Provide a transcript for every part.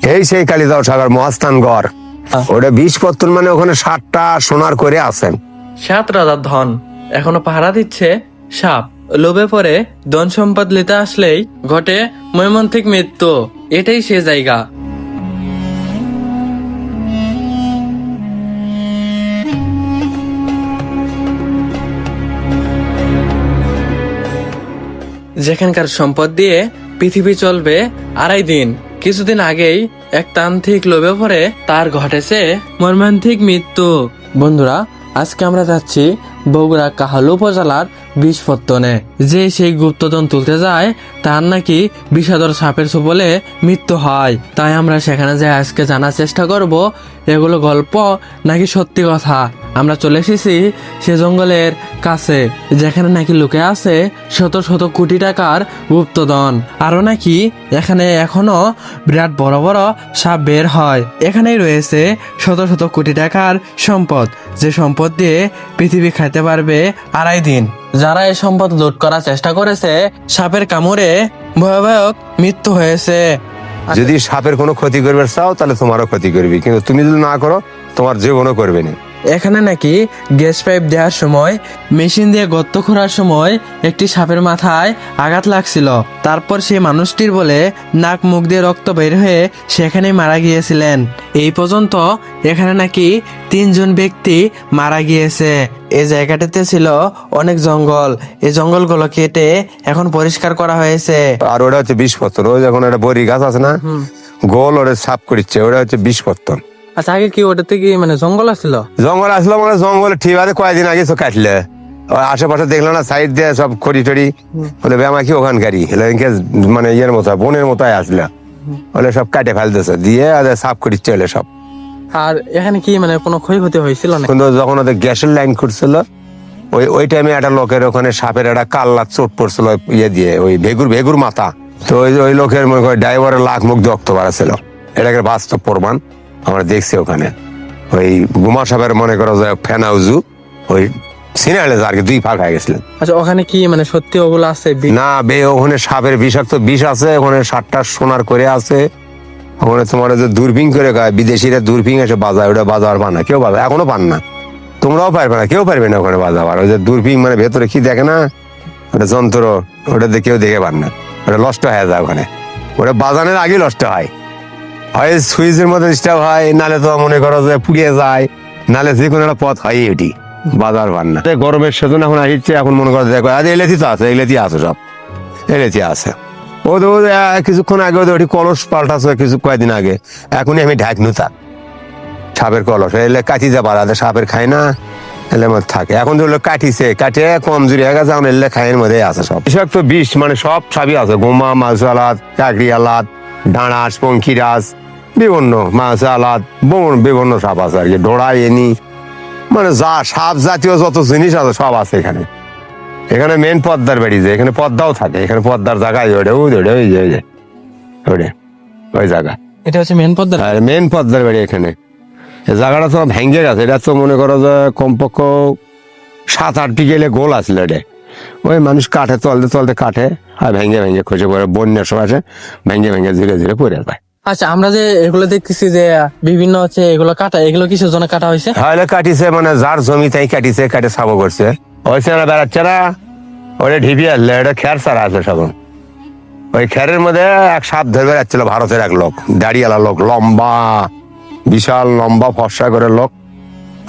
এই সেই কালিদাস সাগর মহাস্থানগড়, ওটা 20 পত্তন মানে ওখানে 7টা সোনার করে আছেন। 7 রাজার ধন এখনো পাহারা দিচ্ছে সাপ। লোভে পড়ে ধন সম্পদ নিতে আসলেই ঘটে মর্মান্তিক মৃত্যু। এটাই সে জায়গা। যেখানকার সম্পদ দিয়ে পৃথিবী চলবে 2.5 দিন। কিছুদিন আগেই এক তান্ত্রিক লোভে পড়ে তার ঘটেছে মর্মান্তিক মৃত্যু। বন্ধুরা, আজকে আমরা যাচ্ছি বগুড়া কাহালু উপজেলার বিষপত্তনে। যে সেই গুপ্তধন তুলতে যায় তার নাকি বিষাদর সাপের ছোবলে মৃত্যু হয়। তাই আমরা সেখানে যাই আজকে জানার চেষ্টা করব এগুলো গল্প নাকি সত্যি কথা। আমরা চলে এসেছি সে জঙ্গলের কাছে, যেখানে নাকি লুকে আছে শত শত কোটি টাকার গুপ্তধন। আরো নাকি এখানে এখনো বিরাট বড় বড় সাপ বের হয়। এখানেই রয়েছে শত শত কোটি টাকার সম্পদ, যে সম্পদ দিয়ে পৃথিবী খাইতে পারবে 2.5 দিন। যারা এই সম্পদ লুট করার চেষ্টা করেছে সাপের কামড়ে ভয়াবহ মৃত্যু হয়েছে। যদি সাপের কোনো ক্ষতি করবে চাও তাহলে তোমারও ক্ষতি করবি, কিন্তু তুমি যদি না করো তোমার জীবনও করবে না। এখানে নাকি গ্যাস পাইপ দেওয়ার সময় মেশিন দিয়ে গর্ত খোঁড়ার সময় একটি সাপের মাথায় আঘাত লাগছিল। তারপর সেই মানুষটির বলে নাক মুখ দিয়ে রক্ত বের হয়ে সেখানেই মারা গিয়েছিলেন। এই পর্যন্ত এখানে নাকি 3 জন ব্যক্তি মারা গিয়েছে। এই জায়গাটাতে ছিল অনেক জঙ্গল। এই জঙ্গলগুলো কেটে এখন পরিষ্কার করা হয়েছে। আর ওটা হচ্ছে 20 পত্তন। ওই যখন একটা বড়ি গাছ আছে না, গোল ওটা সাপ করিচ্ছে, ওটা হচ্ছে 20 পত্তন। আচ্ছা, আগে কি ওটাতে কি মানে জঙ্গল আছিল? জঙ্গল আসলো মানে জঙ্গল ঠিক আছে, কয়েকদিন আগে তো কাটলে আশেপাশে দেখলো না সাইড দিয়ে সব খড়ি টড়ি বলে ব্যামা কি ওখানকারই মানে ইয়ের মতো বনের মতো আসলে বলে সব কাটে ফেলতেছে দিয়ে সাফ করিচ্ছে হলে সব। আর এখানে কি মানে কোনো ক্ষয়ক্ষতি হয়েছিল না? কিন্তু যখন ওদের গ্যাসের লাইন করছিল ওই টাইমে একটা লোকের ওখানে সাপের একটা কাল্লা চোট পড়ছিল ইয়ে দিয়ে, ওই ভেগুর মাথা। তো ওই লোকের মনে করে ড্রাইভারের লাখ মুখ রক্ত বাড়াছিল। এটাকে বাস্তব প্রমাণ আমরা দেখছি। ওখানে ওই গুমা সাপের মনে করো যে ফেনাউজু ওই সিনাইলে আর কি 2 ভাগ হয়ে গেছিলেন। আচ্ছা, ওখানে কি মানে সত্যি ওগুলো আছে? না ওখানে সাপের বিষাক্ত বিষ আছে, ওখানে 7টা সোনার করে আছে। ওখানে তোমার যে দূরবীন করে খায়, বিদেশিরা দূরবীন এসে বাজায়, ওটা বাজার পান না, কেউ বাজায় এখনো পান না, তোমরাও পারবে না, কেউ পারবে না ওখানে বাজাবার। ওই যে দূরবীন মানে ভেতরে কি দেখে না, ওটা যন্ত্র, ওটা কেউ দেখে পান না, ওটা নষ্ট হয়ে যায় ওখানে। ওটা বাজানোর আগে নষ্ট হয়, হয় সুইচের মধ্যে ডিস্টার্ব হয়, নালে তো মনে করো যে পুড়িয়ে যায়, নালে যে কোনো একটা পথ হয় এটি বাজার পান না। গরমের সেজন এখন আসছে, এখন মনে করো দেখো আজ এলেছি তো আছে, এলেছি আছে, সব এলেছি আছে। ও তো কিছুক্ষণ আগে ওটি কলস পাল্টাছে কয়েকদিন আগে, এখনই আমি ঢাকনু তার সাপের কলস এলে কাটি যা পারা সাপের খায় না, এলে মধ্যে থাকে। এখন তো কাটিছে, কাটে কমজোরি হয়ে গেছে, এখন এলে খাইয়ের মধ্যে আছে সব বিষাক্ত বিষ, মানে সব সাপই আছে, গোমা, মাছ আলাদ, কাকড়ি আলাদ, ডাঁড়াস, পঙ্খিরাজ, বিভিন্ন মাছ আলাদ, বিভিন্ন সাপ আছে আর কি, ডোড়া এনি, মানে যা সাপ জাতীয় যত জিনিস আছে সব আছে এখানে। এখানে মেন পদ্মার বাড়ি, যে এখানে পদ্মাও থাকে, এখানে পদ্মার জায়গায় ওই জায়গা, এটা হচ্ছে মেন পদ্মা। মেন পদ্মার বাড়ি এখানে। জায়গাটা তো ভেঙে গেছে, এটা তো মনে করো যে কমপক্ষ 7-8 বিঘেলে গোল আসলে এটা, ওই মানুষ কাঠে চলতে কাঠে আর ভেঙে খসে পড়ে, বন্যার সময় আসে ভেঙে ধীরে ধীরে পড়ে যায়। আচ্ছা, আমরা যে এগুলো দেখতেছি যে বিভিন্ন হচ্ছে এগুলো কাটা, এগুলো কিসের জন্য কাটা হয়েছে? তাহলে কাটিছে মানে যার জমি তাই কাটিছে, কাটে ছাবো করছে, ওইছে না বেড়াচ্ছে না, ওটা ঢিপি আসলে এটা খ্যার ছাড়া আছে সব। ওই খ্যারের মধ্যে এক সাপ ধরে বেড়াচ্ছিল, ভারতের এক লোক, দাড়িয়ালা লোক, লম্বা, বিশাল লম্বা ফর্সা করে লোক।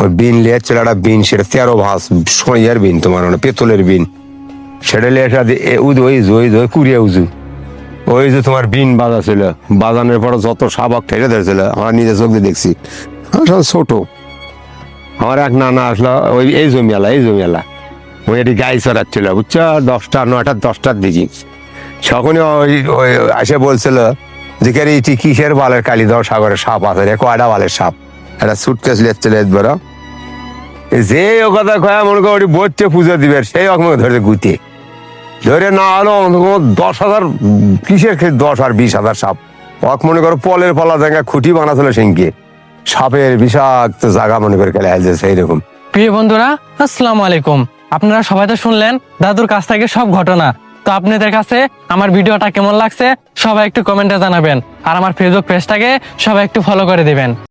ওই বিন লিয়েছিল একটা বিন, সেটা 13 ভাঁজ সোঁয়ার বিন, তোমার মানে পেতলের বিন, সেটা লিয়ে ওই কুড়িয়ে উজু, ওই যে তোমার বিন বাজা ছিল, বাজানোর পর যত শাবক ঠেকে ধরেছিল আমরা নিজে চোখ দিয়ে দেখছি। ছোট আমার এক নানা আসলো ওই এই জমিয়ালা ওই এটি গাই চড়াচ্ছিল, বুঝছো, 10টার দিকে। তখনই ওই এসে বলছিল যে কে এটি কিসের বালের কালিদাস সাগরের সাপ আছে রে, কয়টা বালের সাপ, একটা সুটকেস লেচ্ছিল বড়, যে ও কথা কয়া মনে করো ওটি বইতে পুজো দিবে, সেই রকম ধরে গুতে ধরে না হলো 10,000 কিসের 10 আর 20,000 সাপ। অক মনে করো পলের পালা জায়গা খুঁটি বানাছিল সেঙ্গে, সাপের বিষাক্ত জায়গা মনে করে খেলে আসছে এইরকম। প্রিয় বন্ধুরা, আসসালামু আলাইকুম। আপনারা সবাই তো শুনলেন দাদুর কাছ থেকে সব ঘটনা। তো তো আপনাদের কাছে আমার ভিডিওটা কেমন লাগছে সবাই একটু কমেন্টে জানাবেন, আর আমার ফেসবুক পেজটাকে সবাই একটু ফলো করে দিবেন।